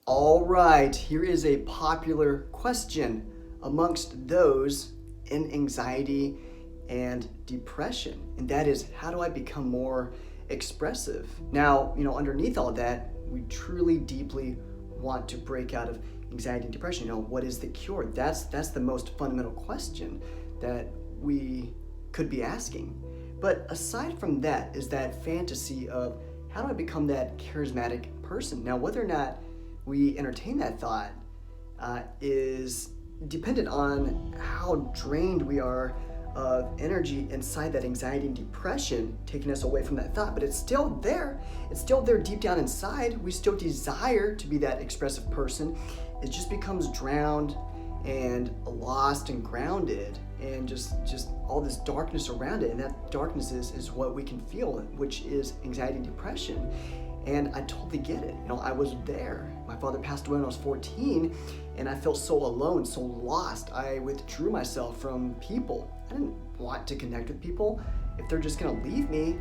All right, here is a popular question amongst those in anxiety and depression, and that is, how do I become more expressive? Now, underneath all that, we truly deeply want to break out of anxiety and depression. What is the cure? That's the most fundamental question that we could be asking. But aside from that is that fantasy of, how do I become that charismatic person? Now, whether or not we entertain that thought is dependent on how drained we are of energy inside that anxiety and depression, taking us away from that thought. But it's still there. It's still there deep down inside. We still desire to be that expressive person. It just becomes drowned and lost and grounded, and just all this darkness around it. And that darkness is what we can feel, which is anxiety and depression. And I totally get it. I was there. My father passed away when I was 14, and I felt so alone, so lost. I withdrew myself from people. I didn't want to connect with people. If they're just gonna leave me,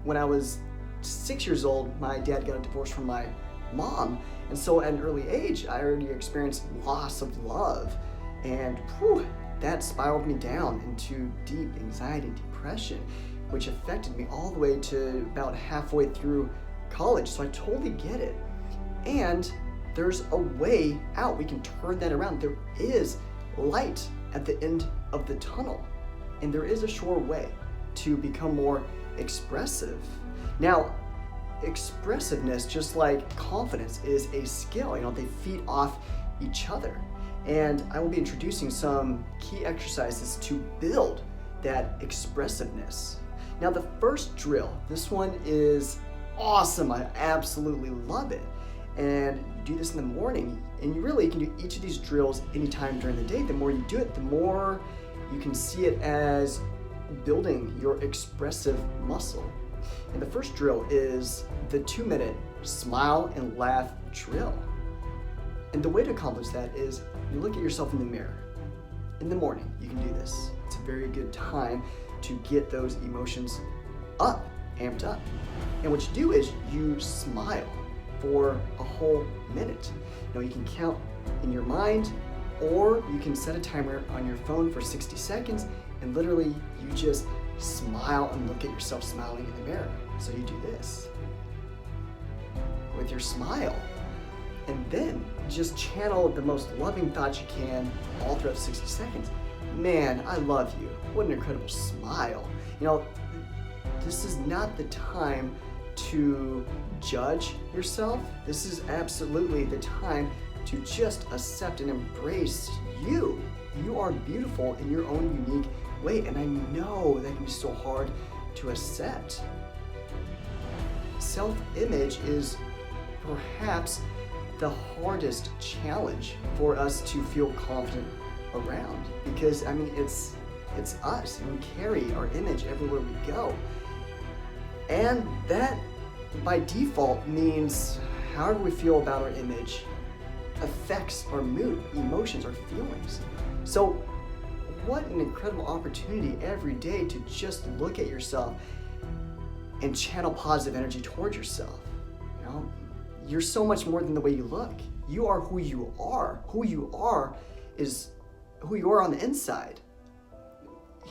when I was 6 years old, my dad got a divorce from my mom. And so at an early age, I already experienced loss of love. And that spiraled me down into deep anxiety and depression, which affected me all the way to about halfway through college. So I totally get it. And there's a way out. We can turn that around. There is light at the end of the tunnel. And there is a sure way to become more expressive. Now, expressiveness, just like confidence, is a skill. They feed off each other. And I will be introducing some key exercises to build that expressiveness. Now, the first drill, this one is awesome. I absolutely love it. And you do this in the morning, and you really can do each of these drills anytime during the day. The more you do it, the more you can see it as building your expressive muscle. And the first drill is the 2-minute smile and laugh drill. And the way to accomplish that is you look at yourself in the mirror. In the morning, you can do this. It's a very good time to get those emotions up, amped up. And what you do is you smile for a whole minute. You can count in your mind, or you can set a timer on your phone for 60 seconds, and literally you just smile and look at yourself smiling in the mirror. So you do this with your smile, and then just channel the most loving thoughts you can all throughout 60 seconds. Man, I love you. What an incredible smile. This is not the time to judge yourself. This is absolutely the time to just accept and embrace you. You are beautiful in your own unique way, and I know that can be so hard to accept. Self-image is perhaps the hardest challenge for us to feel confident around, because it's us, and we carry our image everywhere we go. And that by default means however we feel about our image affects our mood, emotions, our feelings. So what an incredible opportunity every day to just look at yourself and channel positive energy towards yourself. You're so much more than the way you look. You are who you are. Who you are is who you are on the inside.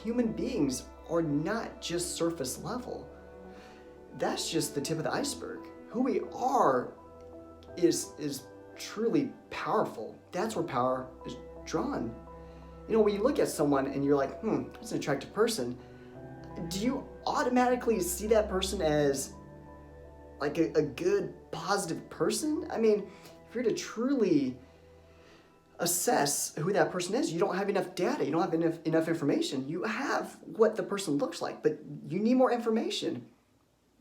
Human beings are not just surface level. That's just the tip of the iceberg. Who we are is truly powerful. That's where power is drawn. When you look at someone and you're like, that's an attractive person, do you automatically see that person as like a good, positive person? If you're to truly assess who that person is, you don't have enough data, you don't have enough information. You have what the person looks like, but you need more information.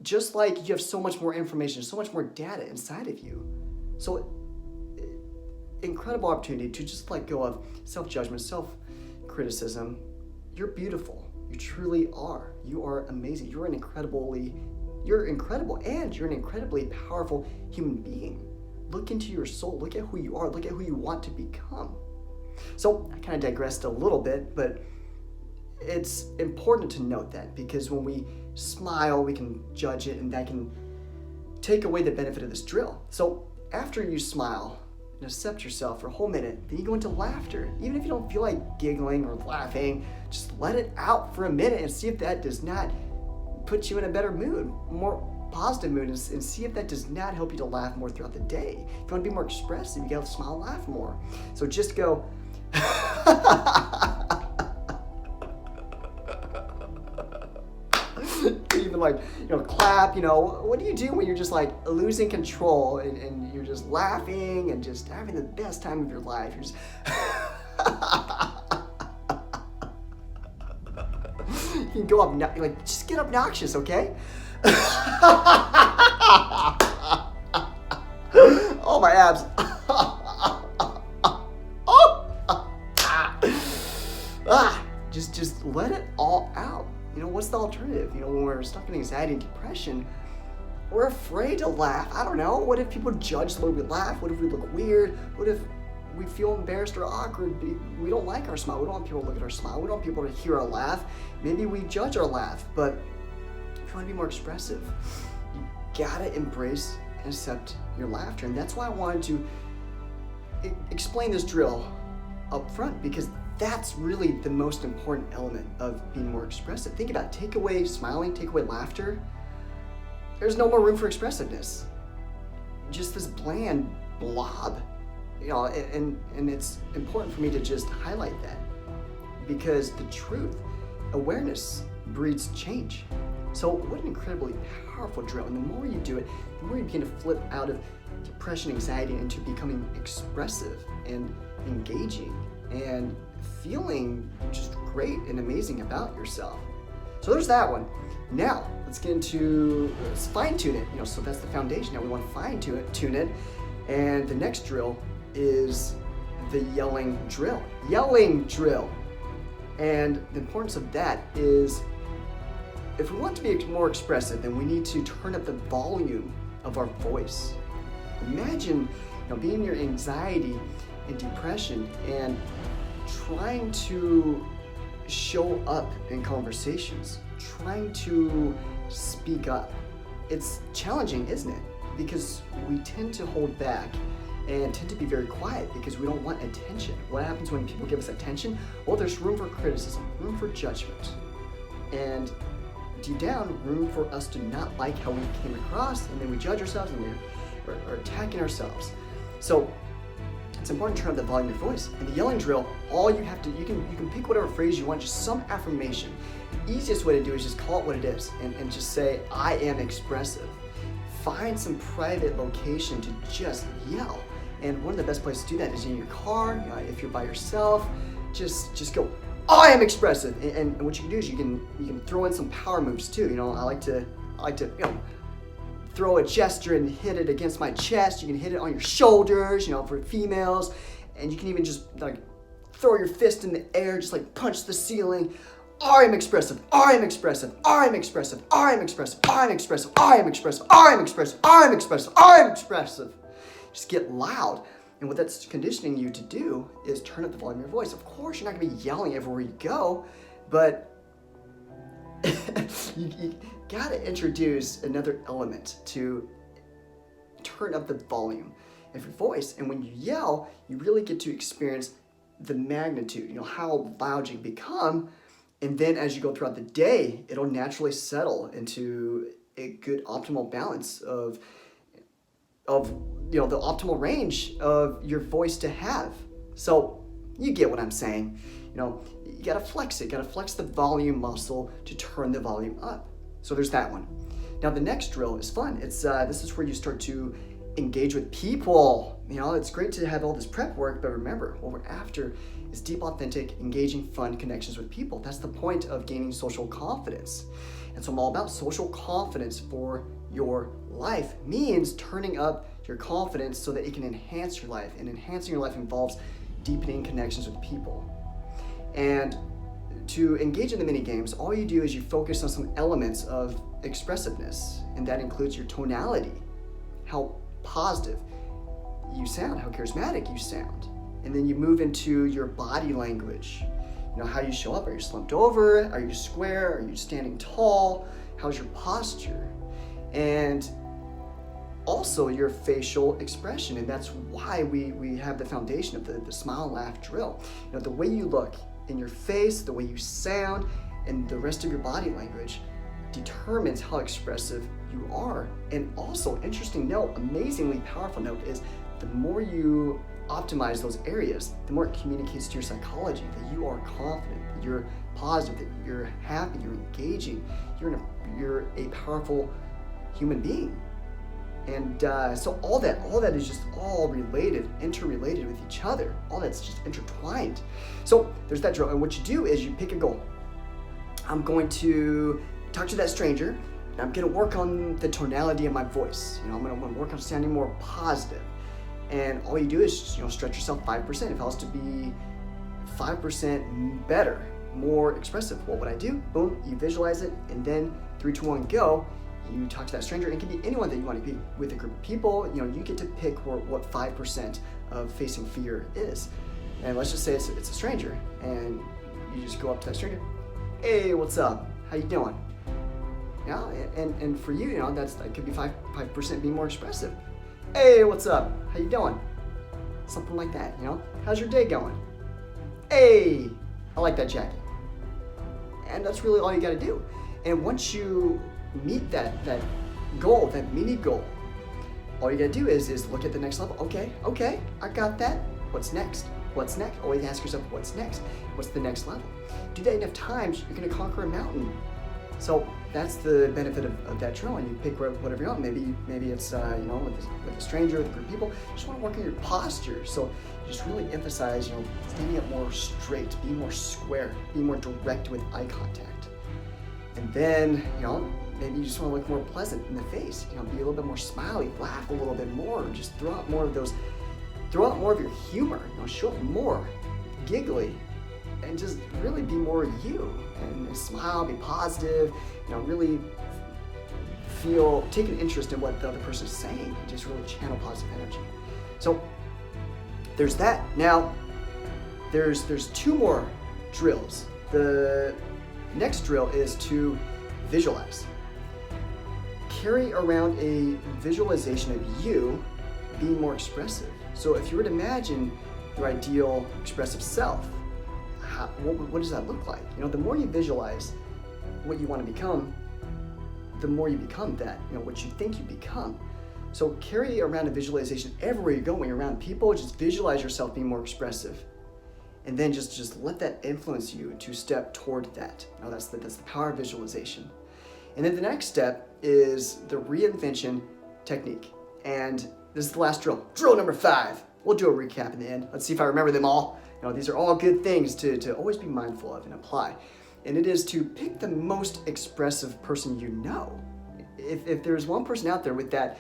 Just like you have so much more information, so much more data inside of you. So, incredible opportunity to just let go of self-judgment, self-criticism. You're beautiful. You truly are. You are amazing. You're incredible, and you're an incredibly powerful human being. Look into your soul. Look at who you are. Look at who you want to become. So I kind of digressed a little bit, but it's important to note that, because when we smile, we can judge it, and that can take away the benefit of this drill. So after you smile and accept yourself for a whole minute, then you go into laughter. Even if you don't feel like giggling or laughing, just let it out for a minute and see if that does not put you in a better mood, more positive mood, and see if that does not help you to laugh more throughout the day. If you want to be more expressive, you gotta smile and laugh more. So just go, even like, clap, what do you do when you're just like losing control and you're just laughing and just having the best time of your life? You're just, you can go up, just get obnoxious, okay? Oh, my abs. Just let it all out. What's the alternative? When we're stuck in anxiety and depression, we're afraid to laugh. I don't know. What if people judge the way we laugh? What if we look weird? What if we feel embarrassed or awkward? We don't like our smile. We don't want people to look at our smile. We don't want people to hear our laugh. Maybe we judge our laugh. But if you want to be more expressive, you gotta embrace and accept your laughter. And that's why I wanted to explain this drill up front, because that's really the most important element of being more expressive. Think about it. Take away smiling, take away laughter, there's no more room for expressiveness. Just this bland blob. And it's important for me to just highlight that, because the truth, awareness breeds change. So what an incredibly powerful drill. And the more you do it, the more you begin to flip out of depression, anxiety into becoming expressive and engaging and feeling just great and amazing about yourself. So there's that one. Now let's get into, let's fine tune it. So that's the foundation. Now we want to fine tune it. And the next drill is the yelling drill. Yelling drill. And the importance of that is, if we want to be more expressive, then we need to turn up the volume of our voice. Imagine being in your anxiety and depression and trying to show up in conversations, trying to speak up. It's challenging, isn't it? Because we tend to hold back and tend to be very quiet because we don't want attention. What happens when people give us attention? Well, there's room for criticism, room for judgment, and deep down, room for us to not like how we came across, and then we judge ourselves and we're attacking ourselves. So it's important to turn up the volume of your voice. In the yelling drill, all you have to, you can pick whatever phrase you want, just some affirmation. The easiest way to do is just call it what it is and just say, I am expressive. Find some private location to just yell. And one of the best places to do that is in your car. If you're by yourself, just go, I am expressive. And what you can do is you can throw in some power moves too. I like to throw a gesture and hit it against my chest. You can hit it on your shoulders, for females. And you can even just throw your fist in the air, just punch the ceiling. I am expressive, I am expressive, I am expressive, I am expressive, I am expressive, I am expressive, I am expressive, I am expressive, I am expressive. Just get loud. And what that's conditioning you to do is turn up the volume of your voice. Of course, you're not gonna be yelling everywhere you go, but you gotta introduce another element to turn up the volume of your voice. And when you yell, you really get to experience the magnitude, how loud you become. And then as you go throughout the day, it'll naturally settle into a good optimal balance of the optimal range of your voice to have. So you get what I'm saying. You gotta flex it, gotta flex the volume muscle to turn the volume up. So there's that one. Now the next drill is fun. It's this is where you start to engage with people. It's great to have all this prep work, but remember, what we're after is deep, authentic, engaging, fun connections with people. That's the point of gaining social confidence. And so I'm all about social confidence for your life. Means turning up your confidence so that it can enhance your life. And enhancing your life involves deepening connections with people. And to engage in the mini games, all you do is you focus on some elements of expressiveness. And that includes your tonality, how positive you sound, how charismatic you sound. And then you move into your body language. How you show up. Are you slumped over? Are you square? Are you standing tall? How's your posture? And also your facial expression, and that's why we have the foundation of the smile and laugh drill. The way you look in your face, the way you sound, and the rest of your body language determines how expressive you are. And also, interesting note, amazingly powerful note, is the more you optimize those areas, the more it communicates to your psychology that you are confident, that you're positive, that you're happy, you're engaging, you're a powerful human being. And so all that is just all interrelated with each other. All that's just intertwined. So there's that drill. And what you do is you pick a goal. I'm going to talk to that stranger, and I'm going to work on the tonality of my voice. I'm going to work on sounding more positive. And all you do is stretch yourself 5%. If I was to be 5% better, more expressive, what would I do? Boom, you visualize it, and then 3, 2, 1, go. You talk to that stranger. It can be anyone that you want to be with, a group of people. You get to pick what 5% of facing fear is. And let's just say it's a stranger, and you just go up to that stranger. Hey, what's up? How you doing? Yeah, and for you, that could be 5% being more expressive. Hey, what's up? How you doing? Something like that. How's your day going? Hey, I like that jacket. And that's really all you got to do. And once you meet that goal, that mini goal, all you gotta do is look at the next level. Okay, I got that. What's next? Always ask yourself, what's next? What's the next level? Do that enough times, you're gonna conquer a mountain. So that's the benefit of that drill, and you pick whatever you want. Maybe it's with a stranger, with a group of people. You just want to work on your posture. So you just really emphasize standing up more straight, being more square, being more direct with eye contact. And then maybe you just want to look more pleasant in the face. Be a little bit more smiley, laugh a little bit more, just throw out more of your humor. Show up more, giggly, and just really be more you. And smile, be positive. Really take an interest in what the other person is saying, and just really channel positive energy. So there's that. Now there's 2 more drills. The next drill is to visualize. Carry around a visualization of you being more expressive. So if you were to imagine your ideal expressive self, what does that look like? The more you visualize what you want to become, the more you become that, what you think you become. So carry around a visualization everywhere you go. When you're around people, just visualize yourself being more expressive. And then just let that influence you to step toward that. That's the power of visualization. And then the next step is the reinvention technique. And this is the last drill. Drill number 5. We'll do a recap in the end. Let's see if I remember them all. These are all good things to always be mindful of and apply. And it is to pick the most expressive person you know. If there's one person out there with that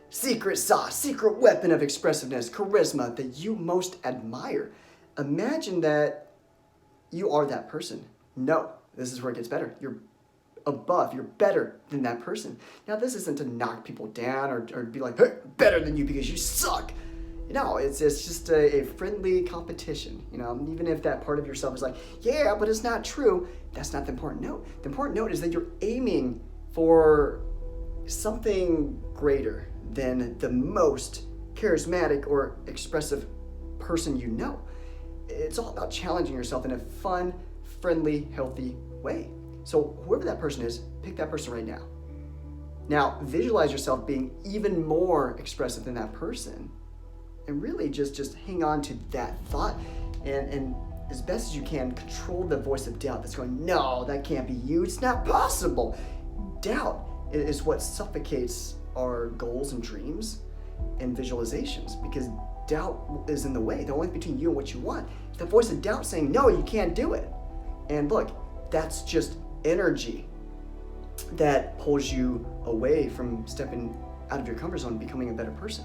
secret sauce, secret weapon of expressiveness, charisma that you most admire, imagine that you are that person. No, this is where it gets better. You're better than that person. Now, this isn't to knock people down or be like, hey, better than you because you suck. It's just a friendly competition. Even if that part of yourself is like, yeah, but it's not true, that's not the important note. The important note is that you're aiming for something greater than the most charismatic or expressive person you know. It's all about challenging yourself in a fun, friendly, healthy way. So whoever that person is, pick that person right now. Now, visualize yourself being even more expressive than that person. And really just hang on to that thought and as best as you can, control the voice of doubt that's going, no, that can't be you. It's not possible. Doubt is what suffocates our goals and dreams and visualizations, because doubt is in the way. The only thing between you and what you want is the voice of doubt saying, no, you can't do it. And look, that's just energy that pulls you away from stepping out of your comfort zone and becoming a better person.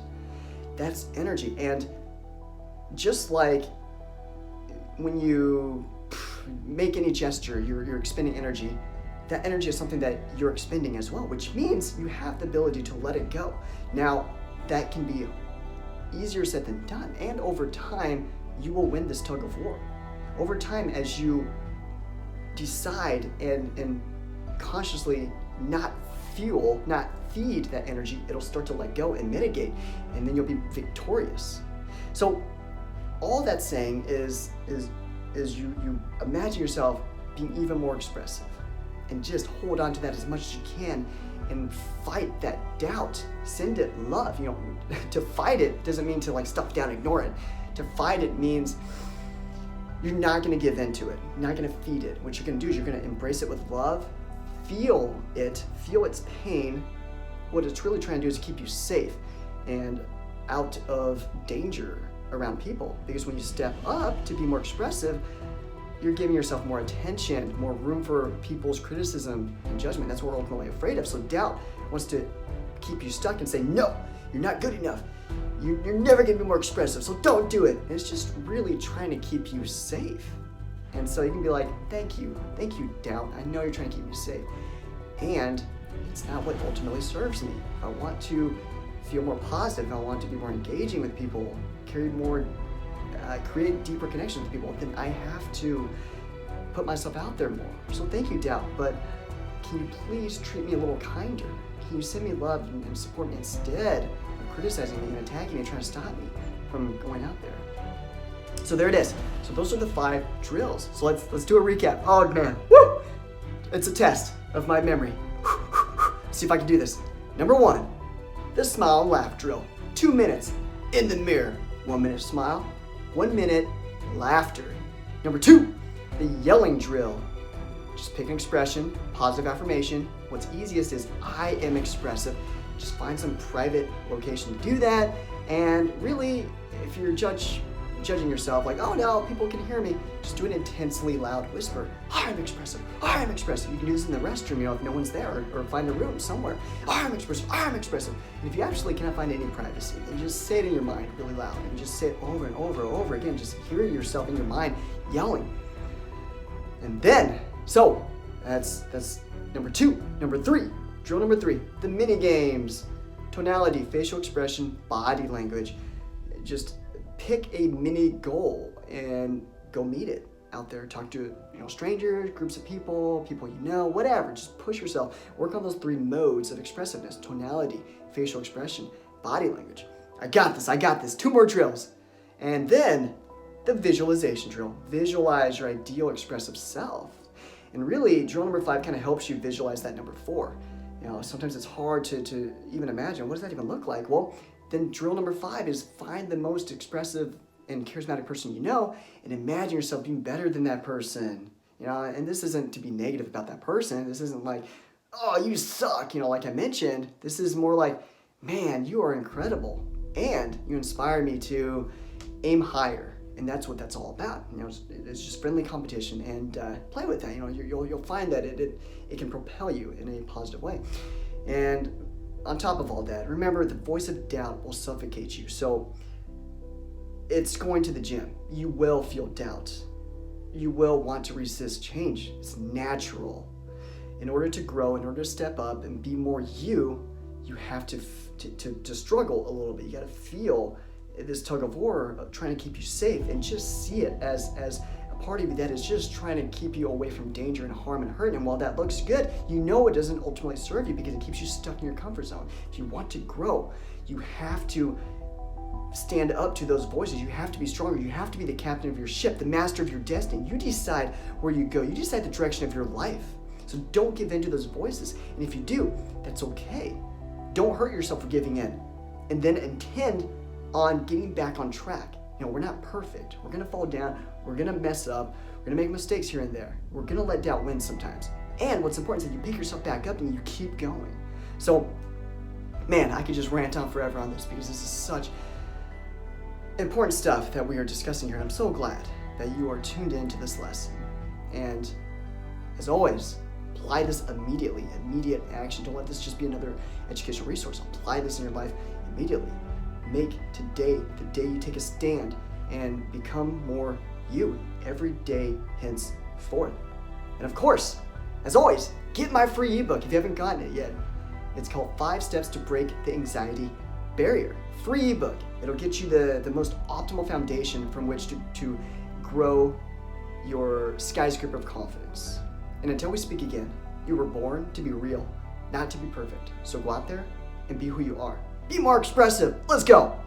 That's energy. And just like when you make any gesture, you're expending energy. That energy is something that you're expending as well, which means you have the ability to let it go. Now, that can be easier said than done. And over time, you will win this tug of war. Over time, as you decide and consciously not feel feed that energy, it'll start to let go and mitigate, and then you'll be victorious. So all that's saying is you imagine yourself being even more expressive, and just hold on to that as much as you can and fight that doubt. Send it love. To fight it doesn't mean to stuff down, ignore it. To fight it means you're not going to give in to it. You're not going to feed it. What you're going to do is you're going to embrace it with love, feel its pain. What it's really trying to do is keep you safe and out of danger around people. Because when you step up to be more expressive, you're giving yourself more attention, more room for people's criticism and judgment. That's what we're ultimately afraid of. So doubt wants to keep you stuck and say, no, you're not good enough. You're never going to be more expressive, so don't do it. And it's just really trying to keep you safe. And so you can be like, thank you, doubt. I know you're trying to keep me safe. And it's not what ultimately serves me. If I want to feel more positive, if I want to be more engaging with people, create deeper connections with people, then I have to put myself out there more. So thank you, doubt, but can you please treat me a little kinder? Can you send me love and support me instead of criticizing me and attacking me and trying to stop me from going out there? So there it is. So those are the 5 drills. So let's do a recap. Oh man, woo! It's a test of my memory. See if I can do this. Number 1, the smile and laugh drill. 2 minutes in the mirror. 1 minute smile, 1 minute laughter. Number 2, the yelling drill. Just pick an expression, positive affirmation. What's easiest is I am expressive. Just find some private location to do that. And really, if you're judging yourself like, oh no, people can hear me, just do an intensely loud whisper. I'm expressive. I'm expressive. You can do this in the restroom, if no one's there, or find a room somewhere. I'm expressive. I'm expressive. And if you actually cannot find any privacy, then just say it in your mind really loud, and just say it over and over and over again. Just hear yourself in your mind yelling. And then, so that's number 2. Number 3, drill number 3, the mini games. Tonality, facial expression, body language. Just pick a mini goal and go meet it out there. Talk to strangers, groups of people you know, whatever. Just push yourself. Work on those 3 modes of expressiveness: tonality, facial expression, body language. I got this. 2 more drills. And then the visualization drill. Visualize your ideal expressive self. And really, drill number 5 kind of helps you visualize that number 4. Sometimes it's hard to even imagine, what does that even look like? Well, then drill number 5 is find the most expressive and charismatic person you know, and imagine yourself being better than that person. And this isn't to be negative about that person. This isn't like, oh, you suck, like I mentioned. This is more like, man, you are incredible, and you inspire me to aim higher. And that's what that's all about. It's just friendly competition, and play with that. You'll find that it can propel you in a positive way. And on top of all that, remember, the voice of doubt will suffocate you. So it's going to the gym. You will feel doubt. You will want to resist change. It's natural. In order to grow, in order to step up and be more you have to struggle a little bit. You got to feel this tug of war of trying to keep you safe, and just see it as a part of you that is just trying to keep you away from danger and harm and hurt. And while that looks good, it doesn't ultimately serve you, because it keeps you stuck in your comfort zone. If you want to grow, you have to stand up to those voices. You have to be stronger. You have to be the captain of your ship, the master of your destiny. You decide where you go. You decide the direction of your life. So don't give in to those voices. And if you do, that's okay. Don't hurt yourself for giving in. And then intend on getting back on track. We're not perfect. We're going to fall down. We're going to mess up. We're going to make mistakes here and there. We're going to let doubt win sometimes. And what's important is that you pick yourself back up and you keep going. So, man, I could just rant on forever on this, because this is such important stuff that we are discussing here. I'm so glad that you are tuned into this lesson. And as always, apply this immediately. Immediate action. Don't let this just be another educational resource. Apply this in your life immediately. Make today the day you take a stand and become more you every day henceforth. And of course, as always, get my free ebook if you haven't gotten it yet. It's called 5 Steps to Break the Anxiety Barrier. Free ebook. It'll get you the most optimal foundation from which to grow your skyscraper of confidence. And until we speak again, you were born to be real, not to be perfect. So go out there and be who you are. Be more expressive. Let's go.